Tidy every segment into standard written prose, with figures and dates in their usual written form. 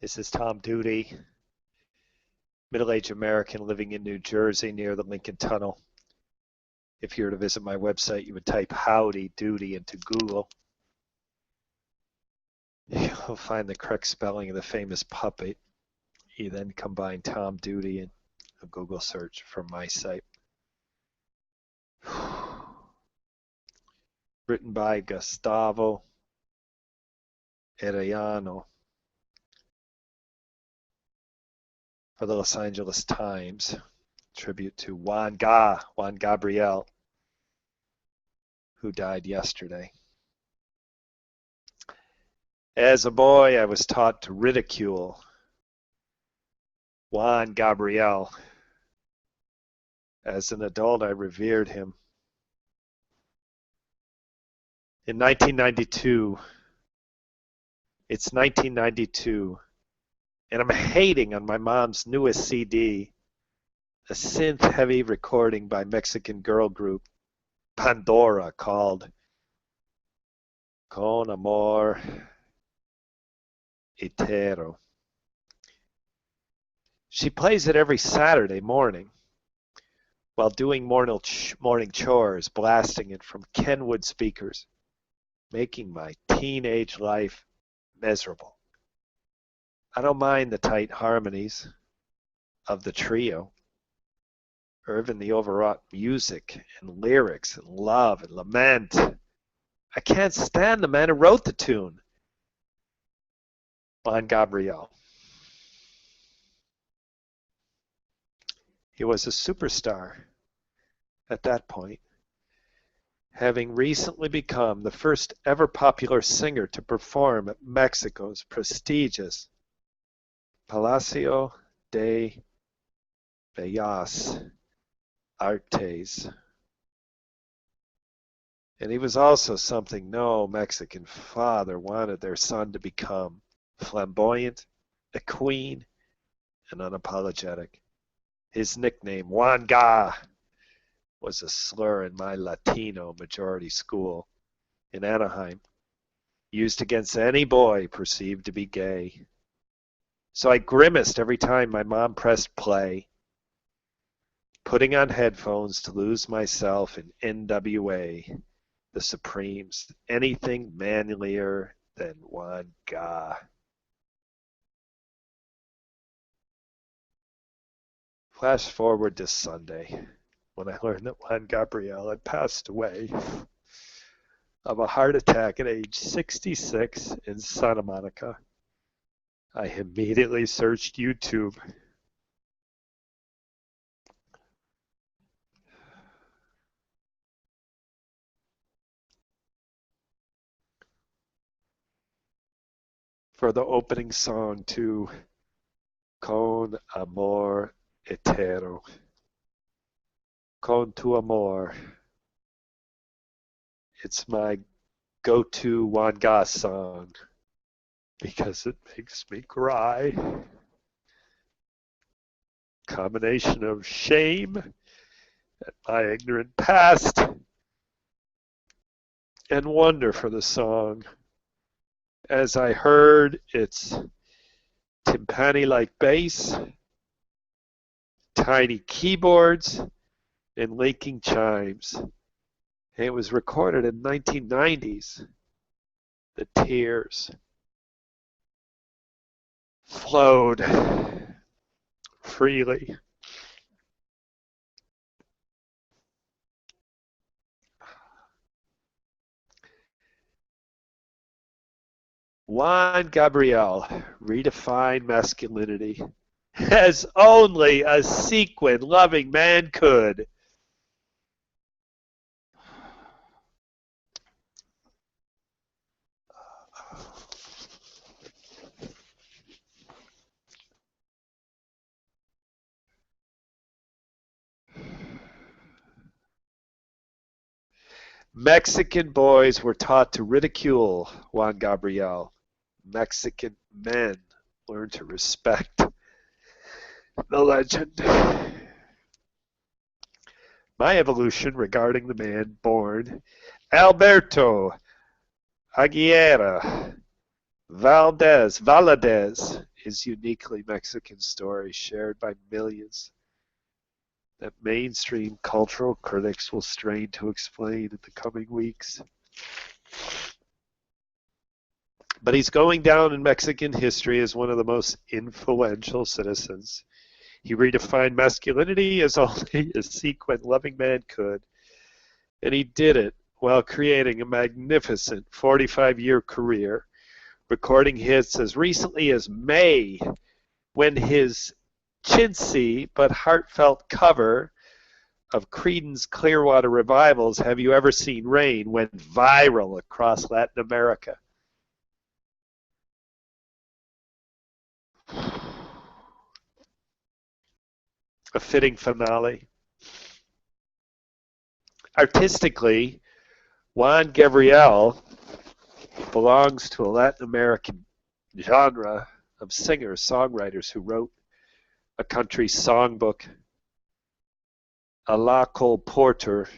This is Tom Duty, middle-aged American living in New Jersey near the Lincoln Tunnel. If you were to visit my website, you would type Howdy Doody into Google. You'll find the correct spelling of the famous puppet. You then combine Tom Duty in a Google search from my site. Written by Gustavo Arellano for the Los Angeles Times. Tribute to Juan Gabriel, who died yesterday. As a boy, I was taught to ridicule Juan Gabriel. As an adult, I revered him. In 1992, it's 1992, and I'm hating on my mom's newest CD, a synth-heavy recording by Mexican girl group Pandora called Con Amor Eterno. She plays it every Saturday morning while doing morning chores, blasting it from Kenwood speakers, making my teenage life miserable. I don't mind the tight harmonies of the trio, or even the overwrought music and lyrics and love and lament. I can't stand the man who wrote the tune, Juan Gabriel. He was a superstar at that point, having recently become the first ever popular singer to perform at Mexico's prestigious Palacio de Bellas Artes. And he was also something no Mexican father wanted their son to become: flamboyant, a queen, and unapologetic. His nickname, JuanGa, was a slur in my Latino majority school in Anaheim, used against any boy perceived to be gay. So I grimaced every time my mom pressed play, putting on headphones to lose myself in N.W.A, the Supremes, anything manlier than JuanGa. Flash forward to Sunday, when I learned that Juan Gabriel had passed away of a heart attack at age 66 in Santa Monica. I immediately searched YouTube. For the opening song to Con Amor Eterno. Con tu amor. It's my go-to JuanGa song because it makes me cry. Combination of shame at my ignorant past and wonder for the song. As I heard its timpani-like bass, tiny keyboards, and linking chimes. It was recorded in 1990s. The tears flowed freely. Juan Gabriel redefined masculinity as only a sequin-loving man could. Mexican boys were taught to ridicule Juan Gabriel. Mexican men learned to respect the legend. My evolution regarding the man born Alberto Aguilera Valadez his uniquely Mexican story shared by millions that mainstream cultural critics will strain to explain in the coming weeks. But he's going down in Mexican history as one of the most influential citizens. He redefined masculinity as only a sequin-loving man could, and he did it while creating a magnificent 45-year career, recording hits as recently as May, when his chintzy but heartfelt cover of Creedence Clearwater Revival's Have You Ever Seen Rain went viral across Latin America. A fitting finale. Artistically, Juan Gabriel belongs to a Latin American genre of singer-songwriters who wrote a country songbook, a La Cole Porter,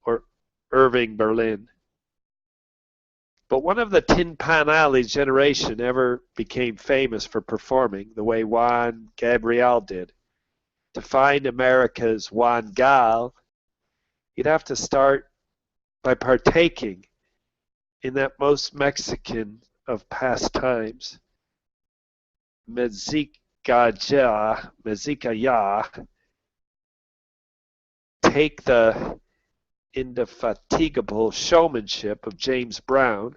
or Irving Berlin. But one of the timpani-like generation never became famous for performing the way Juan Gabriel did. To find America's JuanGa, you'd have to start by partaking in that most Mexican of pastimes, mestizaje. Take the indefatigable showmanship of James Brown,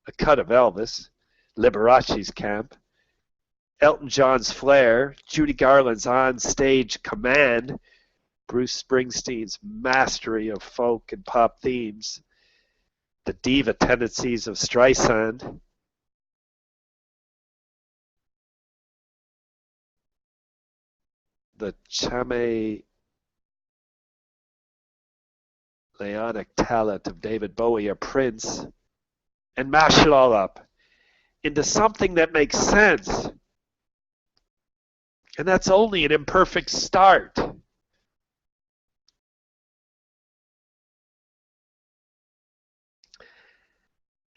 a cut of Elvis, Liberace's camp, Elton John's flair, Judy Garland's on-stage command, Bruce Springsteen's mastery of folk and pop themes, the diva tendencies of Streisand, the chameleonic talent of David Bowie or Prince, and mash it all up into something that makes sense. And that's only an imperfect start.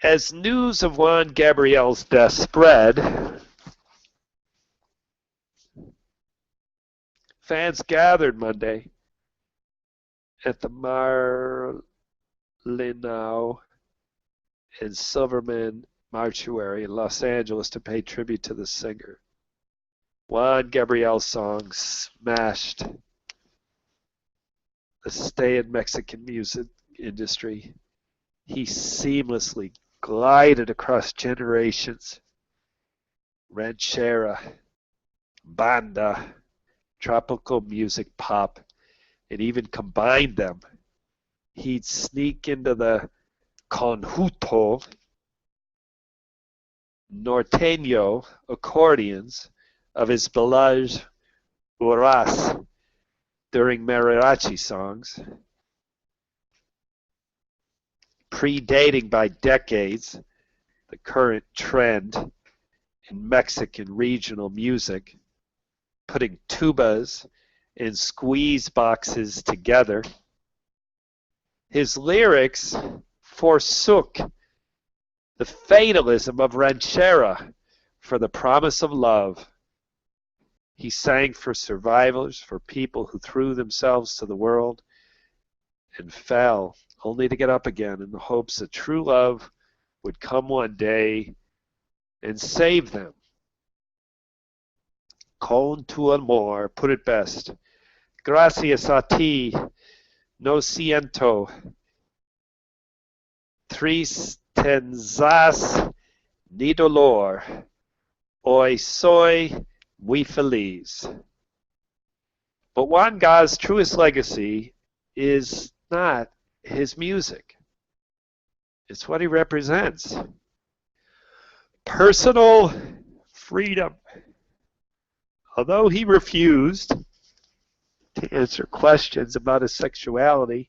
As news of Juan Gabriel's death spread, fans gathered Monday at the Marlinau and Silverman Mortuary in Los Angeles to pay tribute to the singer. Juan Gabriel's song smashed the staid Mexican music industry. He seamlessly glided across generations. Ranchera, banda, tropical music, pop, and even combined them. He'd sneak into the conjunto norteño accordions of his beloved Uras during mariachi songs, predating by decades the current trend in Mexican regional music, putting tubas and squeeze boxes together. His lyrics forsook the fatalism of ranchera for the promise of love. He sang for survivors, for people who threw themselves to the world and fell, only to get up again in the hopes that true love would come one day and save them. Con tu amor put it best. Gracias a ti, no siento tristezas ni dolor. Hoy soy muy feliz. But JuanGa's truest legacy is not his music. It's what he represents. Personal freedom. Although he refused to answer questions about his sexuality,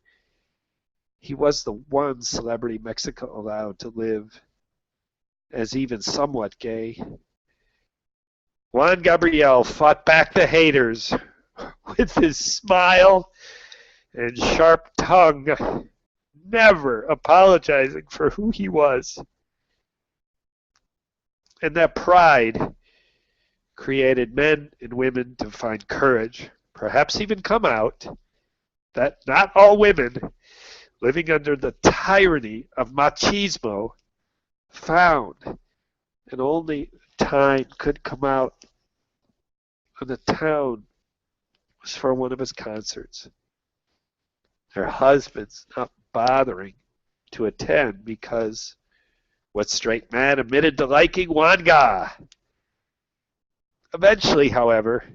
he was the one celebrity Mexico allowed to live as even somewhat gay. Juan Gabriel fought back the haters with his smile and sharp tongue, never apologizing for who he was. And that pride created men and women to find courage, perhaps even come out, that not all women living under the tyranny of machismo found, and only time could come out when the town was for one of his concerts. Their husbands not bothering to attend because what straight man admitted to liking JuanGa? Eventually, however,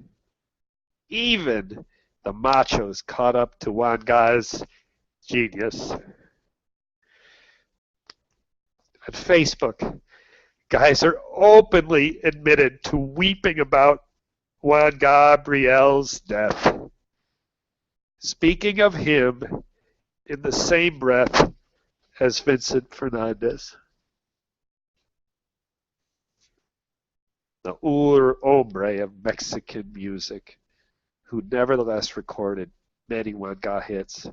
even the machos caught up to JuanGa's genius. On Facebook, guys are openly admitted to weeping about Juan Gabriel's death, speaking of him in the same breath as Vincent Fernandez. The hombre of Mexican music, who nevertheless recorded many JuanGa hits.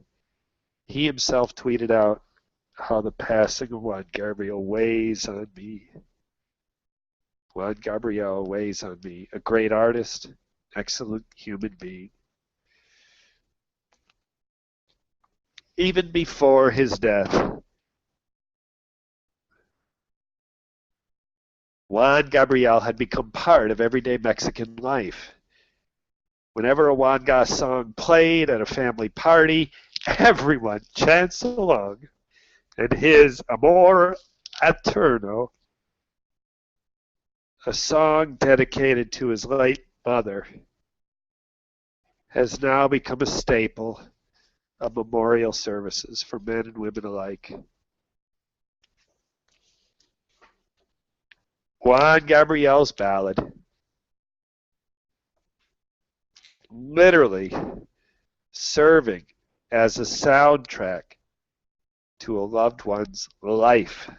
He himself tweeted out how the passing of Juan Gabriel weighs on me. Juan Gabriel weighs on me, a great artist, excellent human being. Even before his death, Juan Gabriel had become part of everyday Mexican life. Whenever a JuanGa song played at a family party, everyone chants along, and his Amor Eterno, a song dedicated to his late mother, has now become a staple of memorial services for men and women alike. Juan Gabriel's ballad, literally serving as a soundtrack to a loved one's life,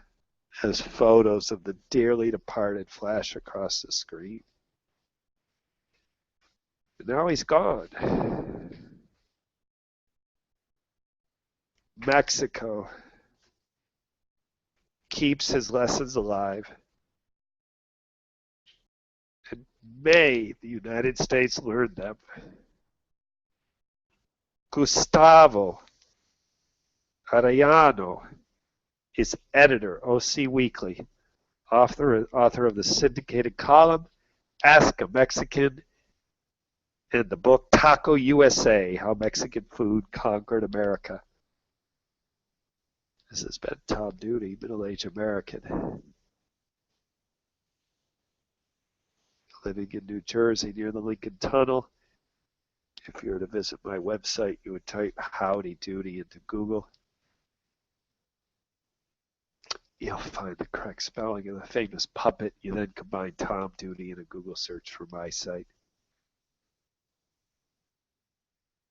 as photos of the dearly departed flash across the screen. And now he's gone. Mexico keeps his lessons alive. And may the United States learn them. Gustavo Arellano is editor, OC Weekly, author of the syndicated column Ask a Mexican, and the book Taco USA, How Mexican Food Conquered America. This has been Tom Duty, Middle-Aged American, living in New Jersey near the Lincoln Tunnel. If you were to visit my website, you would type Howdy Doody into Google. You'll find the correct spelling of the famous puppet. You then combine Tom Duty in a Google search for my site.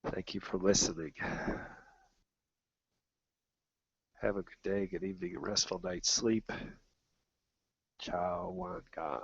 Thank you for listening. Have a good day, good evening, and restful night's sleep. Ciao, JuanGa.